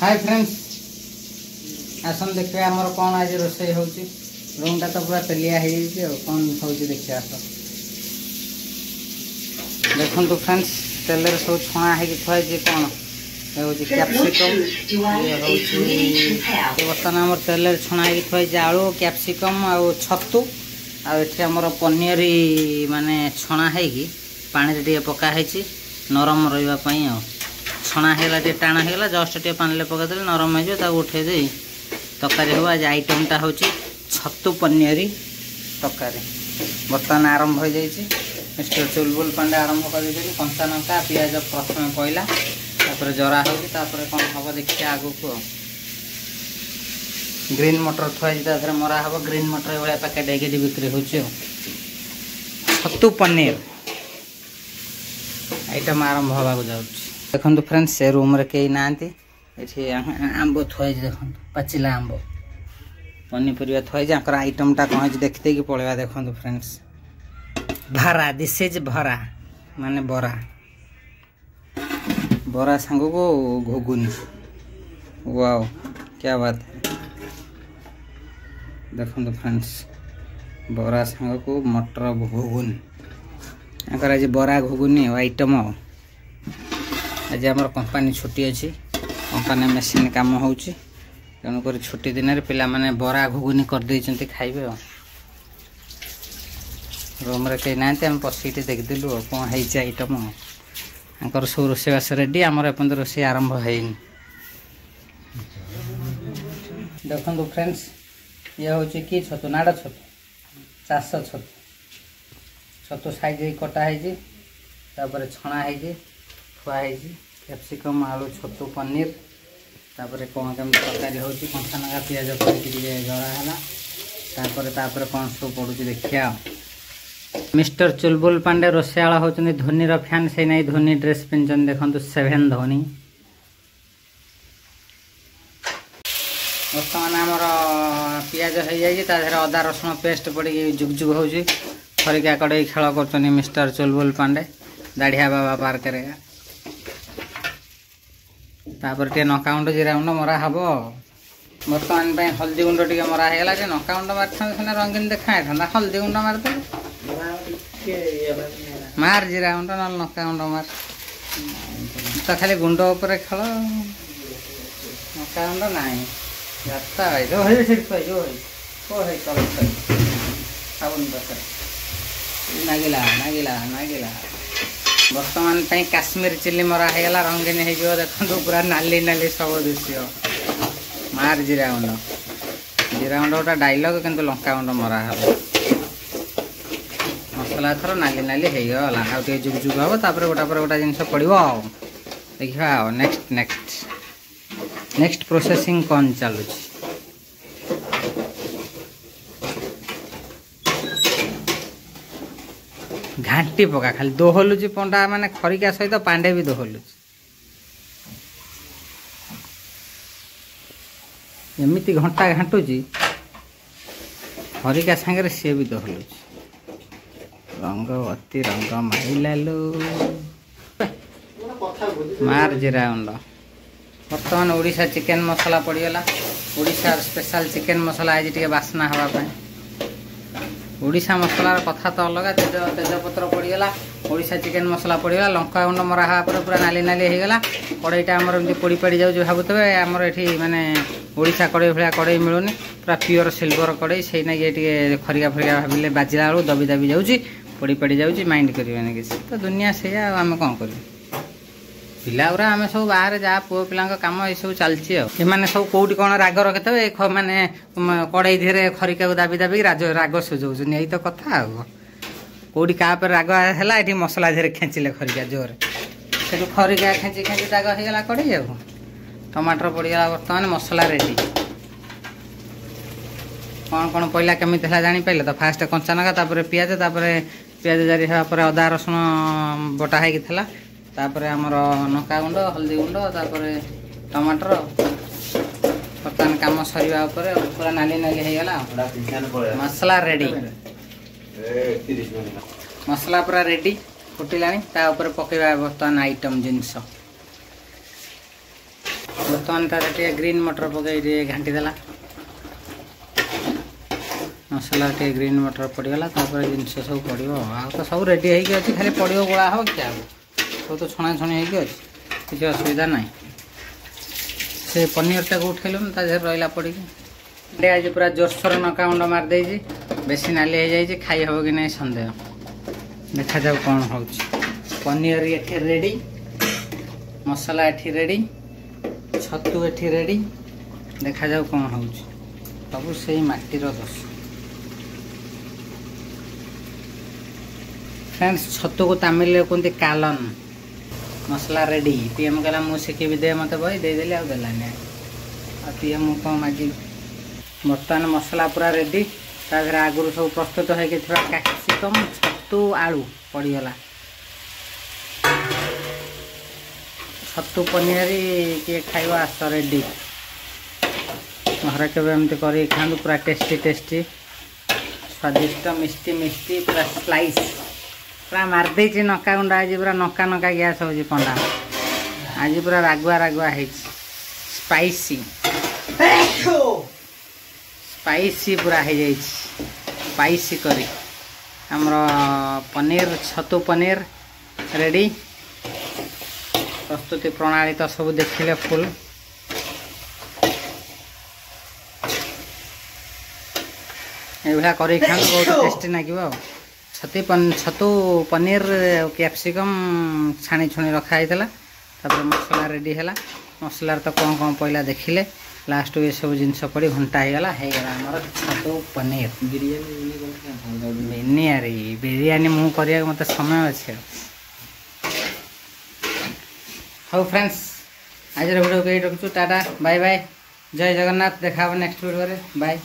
Hi friends आसन देखिए आमर कौन आज रोषे हो रूमटा तो पूरा तेलिया हो कौन हो देखिए तो देखो तो फ्रेंड्स तेल सब छणा है थी कौन कैप्सिकम बर्तमान आम तेल छणा है थी आलू कैप्सिकम आउ छतु आमर पनीर माने छणा है पानी टे पकाई नरम रही छणा है टाण होगा जस्ट टे पानी पकईदे नरम हो उठे दे तरकारी हो आज आइटमटा हूँ छतु पनीर तरकारी बर्तमान आरंभ हो जाए मिस्टर चुलबुल पांडे आरंभ कर कंचा लंका पिज प्रथम पड़ा तापर जरा हो कौन हम देखिए आग को ग्रीन मटर थोड़ा मरा हम ग्रीन मटर ये पैकेट एक बिक्री हो छतु पनीर आइटम आरंभ होगा जाऊँ देखो फ्रेंड्स से रूम रे कई ना आंब थुआई देखो पाचिला आंब पनीपरिया थुआई आइटमटा कौन देखते कि पलवा देखो फ्रेंड्स भरा दिस इज भरा माने बरा बरा सांग को घुगुनी वाओ क्या बात है देखो फ्रेंड्स बरा सांग को मटर घुगुनी आज बरा घुगुनी आइटम आज आम कंपानी छुट्टी अच्छी कंपानी मेसीन कम हो तेणुक छुट्टी दिन पिला माने बरा घुगुनी करदे खाइबे रूम रे कहीं ना पशि देखदेलु कौन है आइटम आंकर सब रोषेबास रेडी आमर एपन रोषे आरंभ होनी देखो फ्रेंड्स ये हूँ कि छतु नाड़ छतु चाष छतु छतु साइज कटाई छणा है थुआई कैप्सिकम आलू छतु पनीर तापर कौन कमी तरकारी हो कंचा लंका पिज जरा है कौन सब पड़ू देखिया मिस्टर चुलबुल पांडे रोषेयाला होचनी धोनीर फैन से नहीं धोनी ड्रेस पिंधन देखो 7 धोनी बर्तमान आमर पिज हो जाए अदा रसुण पेस्ट पड़ी जुगजुग हो खरिका कड़े खेल कर मिस्टर चुलबुल पांडे दाढ़िया बाबा पार्क तापर टे नकाउंड जीरा गुंड मरा हम बर्तमान हल्दी गुंड टे मरा होगा नकाउंड मार रंगीन देखा हल्दी गुंड मारदे मार जीरा गुंड ना नकाउंड मार तो खाली गुंड उपर खेल नकाउंड नाई जाता भाई जो है जो है साबुन नागिला नागिला नागिला बर्तमान काश्मीर चिल्ली मरा होगा रंगीन हो देखो पूरा नाली नाली सब दृश्य मार जीरा गुंड गोटा डायलॉग किंतु लंका गुंड मरा हम मसला थर नाली नाली होगला आगे जुगजुग हम तापर गोटा पर गोटा जिन पड़ो देखा नेक्स्ट नेक्स्ट नेक्स्ट प्रोसेसिंग कौन चलू घाटी पका खाली दोहलुची पंडा माने खरिका सहित पांडे भी दोहलुची एमती घंटा घाटुची खरिका सांगे सी भी दोहलुची रंग अति रंग माइलालु मार जीरा गुंड बर्तमान ओडिशा चिकेन मसला पड़गला ओडिशा स्पेशल चिकेन मसला आज टे बास्ना हाँपाई ओडिशा मसलार कथा तो अलग तेजपत्र पड़गला ओडिशा चिकेन मसला पड़गला लंका गुंड मरा हाँपर पूरा नाली नाली होगला कड़ईटा आमर एमती पोड़ी पड़ी जाऊँ भावुवे आमर ये माने ओडिशा कड़ई भाया कड़ई मिलूनी पूरा प्योर सिल्वर कड़ई से नाकि खरिका फरिका भाविले बाजिला बेलू दबी दबी जाऊँगी पोड़ी पड़ी जाऊँगी माइंड करेंगे किसी तो दुनिया से आम कौन कर पिला गुरा आम सब बाहर जहाँ पुओ पिला कम ये सब चलती है सब कौटी कौन राग रखिथे माने कड़ई धीरे खरिका को दाबी दाबी राग सुझाऊन यही तो कथा कौटी क्या राग है ये मसला धीरे खेचिले खरिका जोर से खरिका खेची खेची दाग होगा कड़ई आ टमाटर पड़गला बर्तमान मसला रेडी कौन कौन पहला केमी जापारे तो फास्ट कंचा लंका तापर पिज पिज जारी होगापर अदा रसुण बटा होता तापर आमर लंका गुंड हल्दी गुंड तापर टमाटर बर्तमान कम सरिया पूरा नाली नाली होगला मसला रेडी मसला पूरा रेडी फुटिला पकईवा बर्तमान आइटम जिनस बर्तमान तार ग्रीन मटर पकई घाटी देला मसला ग्रीन मटर पड़गला जिनस सब पड़ो आ तो सब रेडी होगी अच्छी खाली पड़ो गोला हो क्या सब तो छणा छणी होगी अच्छी किसी असुविधा ना से पनीर टाक उठेलु रहा पड़ी आज पूरा जोरसोर नका मुंड मारदे बेसी नाली हो जाए खाई हम कि नहीं सन्देह देखा जाऊ कौन हो पनीर ये रेडी मसला ये रेडी छतु ये रेडी देखा जाऊ कौन हो सब से माटीर दोष फ्रेंड्स छतु को तमिल में कहते कालन मसला रेडी पीएम कहला मु शिखेबी दे मत बही देदेली आदेलानी आ पीएम कौन मागे बर्तमान मसला पूरा रेडी तादेह आगुरी सब प्रस्तुत होगी कैप्सिकम छतु आलू पड़गला छतु पनीर किए खाइबा आस रेडी घर के कर खाँतु पूरा टेस्टी टेस्टी स्वादिष्ट मिष्टी मिष्टी पूरा स्लाइस पूरा मारदे नका गुंडा आज पूरा नका नका गैस हो पंडा आज पूरा रागुआ रागुआ है स्पाइसी स्पाइसी पूरा हो जाए स्पाइसी करी हमर पनीर छतु पनीर रेडी प्रस्तुति प्रणाली तो सब देखिले फुल ये कर बहुत टेस्टी लगे छतु पनीर कैप्सिकम छाणी छुणी रखाई मसला रेडी है मसलार तो कौन कौन पहला देखिले लास्ट ये सब जिनस पड़ी घंटा होगला आमर छतु पनीर बिरयानी बिरयानी मु कर मत समय अच्छे हाँ फ्रेंड्स आज वीडियो कहीं रखु टाटा बाय बाय जय जगन्नाथ देखा नेक्स्ट वीडियो बाय।